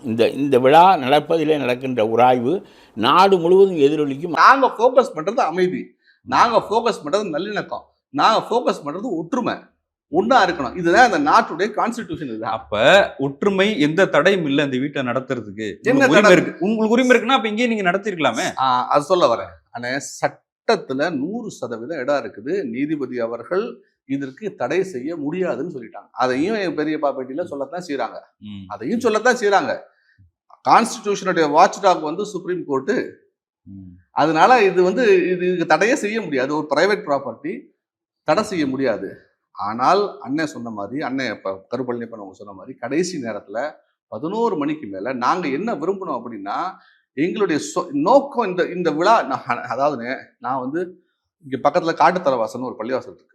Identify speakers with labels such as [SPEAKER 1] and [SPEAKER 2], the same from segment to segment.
[SPEAKER 1] இந்த இந்த விழா நடப்பதிலே நடக்கின்ற உராய்வு நாடு முழுவதும் எதிரொலிக்கும்.
[SPEAKER 2] நாங்கள் ஃபோக்கஸ் பண்ணுறது அமைதி, நாங்கள் ஃபோக்கஸ் பண்ணுறது நல்லிணக்கம், நாங்கள் ஃபோக்கஸ் பண்ணுறது ஒற்றுமை, ஒன்றா இருக்கணும். இதுதான் இந்த நாட்டுடைய கான்ஸ்டிடியூஷன். இதுதான்.
[SPEAKER 3] அப்ப ஒற்றுமை எந்த தடையும் இல்லை இந்த வீட்டை நடத்துறதுக்கு.
[SPEAKER 2] என்ன
[SPEAKER 3] உரிமை இருக்கு, உங்களுக்கு உரிமை இருக்குன்னா அப்ப இங்கேயே நீங்க நடத்திருக்கலாமே.
[SPEAKER 2] அது சொல்ல வரேன். ஆனால் சட்டத்தில் 100% இடம் இருக்குது. நீதிபதி அவர்கள் இதற்கு தடை செய்ய முடியாதுன்னு சொல்லிட்டாங்க. அதையும் பெரியப்பா பேட்டியில் சொல்லத்தான் செய்கிறாங்க. அதையும் சொல்லத்தான் செய்கிறாங்க. கான்ஸ்டிடியூஷனுடைய வாட்ச் டாக் வந்து சுப்ரீம் கோர்ட்டு. அதனால இதுக்கு தடையே செய்ய முடியாது. ஒரு பிரைவேட் ப்ராப்பர்ட்டி தடை செய்ய முடியாது. ஆனால் அண்ணன் சொன்ன மாதிரி, அண்ணன் இப்போ கருப்பழனியப்பன் அவங்க சொன்ன மாதிரி, கடைசி நேரத்தில் 11 மணிக்கு மேலே நாங்கள் என்ன விரும்பணும் அப்படின்னா, எங்களுடைய நோக்கம் இந்த விழா. அதாவது நான் இங்கே பக்கத்தில் காட்டுத்தலைவாசல்னு ஒரு பள்ளிவாசல் இருக்கு.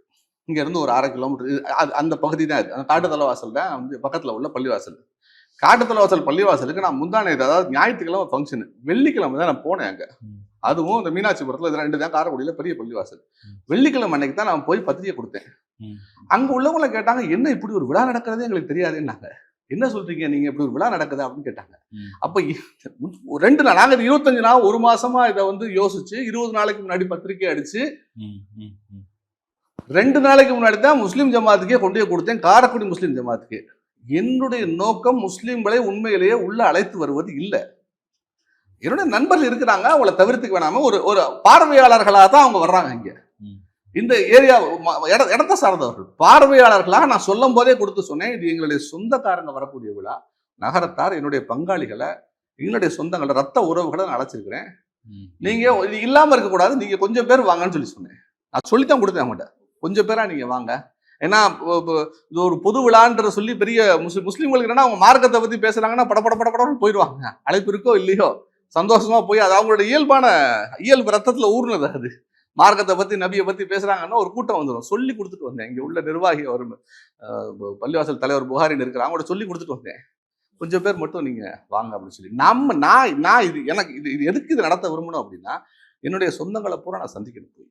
[SPEAKER 2] இங்கேருந்து ஒரு 1/2 கிலோமீட்டர் அந்த பகுதி தான். அது அந்த காட்டுத்தலைவாசல் தான் பக்கத்தில் உள்ள பள்ளிவாசல். காட்டுத்தலைவாசல் பள்ளிவாசலுக்கு நான் முந்தானேது, அதாவது ஞாயிற்றுக்கிழமை ஃபங்க்ஷனு, வெள்ளிக்கிழமை தான் நான் போனேன் அங்கே. அதுவும் இந்த மீனாட்சிபுரத்தில் இது 2 தான், காரைக்குடியில் பெரிய பள்ளிவாசல். வெள்ளிக்கிழமை அன்னைக்கு தான் நான் போய் பத்திரிகை கொடுத்தேன். அங்கே உள்ளவங்களை கேட்டாங்க, என்ன இப்படி ஒரு விழா நடக்கிறதே எங்களுக்கு தெரியாதுன்னாங்க. என்ன சொல்றீங்க நீங்க, இப்படி ஒரு விழா நடக்குதா அப்படின்னு கேட்டாங்க. அப்ப 2 நாள், நாங்கள் 25 நாள் 1 மாசமா இதை யோசிச்சு 20 நாளைக்கு முன்னாடி பத்திரிகை அடிச்சு 2 நாளைக்கு முன்னாடி தான் முஸ்லீம் ஜமாத்துக்கே கொண்டு போய் கொடுத்தேன், காரைக்குடி முஸ்லீம் ஜமாத்துக்கு. என்னுடைய நோக்கம் முஸ்லீம்களை உண்மையிலேயே உள்ள அழைத்து வருவது இல்லை. என்னுடைய நண்பர்கள் இருக்கிறாங்க, அவங்கள தவிர்த்துக்க வேணாம ஒரு பார்வையாளர்களாக தான் அவங்க வர்றாங்க. இங்க இந்த ஏரியா இடத்த சார்ந்தவர்கள் பார்வையாளர்களாக நான் சொல்லும் போதே கொடுத்து சொன்னேன், இது எங்களுடைய சொந்தக்காரங்க வரக்கூடிய விழா, நகரத்தார், என்னுடைய பங்காளிகளை, எங்களுடைய சொந்தங்களை, ரத்த உறவுகளை நான் அழைச்சிருக்கிறேன். நீங்க இது இல்லாம இருக்கக்கூடாது, நீங்க கொஞ்சம் பேர் வாங்கன்னு சொல்லி சொன்னேன். நான் சொல்லித்தான் கொடுத்தேன் அவங்கள்ட்ட, கொஞ்சம் பேரா நீங்க வாங்க. ஏன்னா இது ஒரு பொது விழான்ற சொல்லி பெரிய முஸ்லீம்களுக்கு என்னன்னா, அவங்க மார்க்கத்தை பத்தி பேசுறாங்கன்னா படப்படன்னு போயிடுவாங்க. அழைப்பு இருக்கோ இல்லையோ சந்தோஷமா போய், அது அவங்களோட இயல்பு ரத்தத்துல ஊர்னது. அது மார்க்கத்தை பத்தி நபியை பத்தி பேசுறாங்கன்னா ஒரு கூட்டம் வந்துடும். சொல்லி கொடுத்துட்டு வந்தேன். இங்க உள்ள நிர்வாகி அவர் பள்ளிவாசல் தலைவர் புகாரின்னு இருக்கிறாங்க, அவங்களோட சொல்லி கொடுத்துட்டு வந்தேன். கொஞ்சம் பேர் மட்டும் நீங்க வாங்க அப்படின்னு சொல்லி. நான் இது எனக்கு இது எதுக்கு இது நடத்த விரும்பணும் அப்படின்னா, என்னுடைய சொந்தங்களை பூரா நான் சந்திக்கணும்.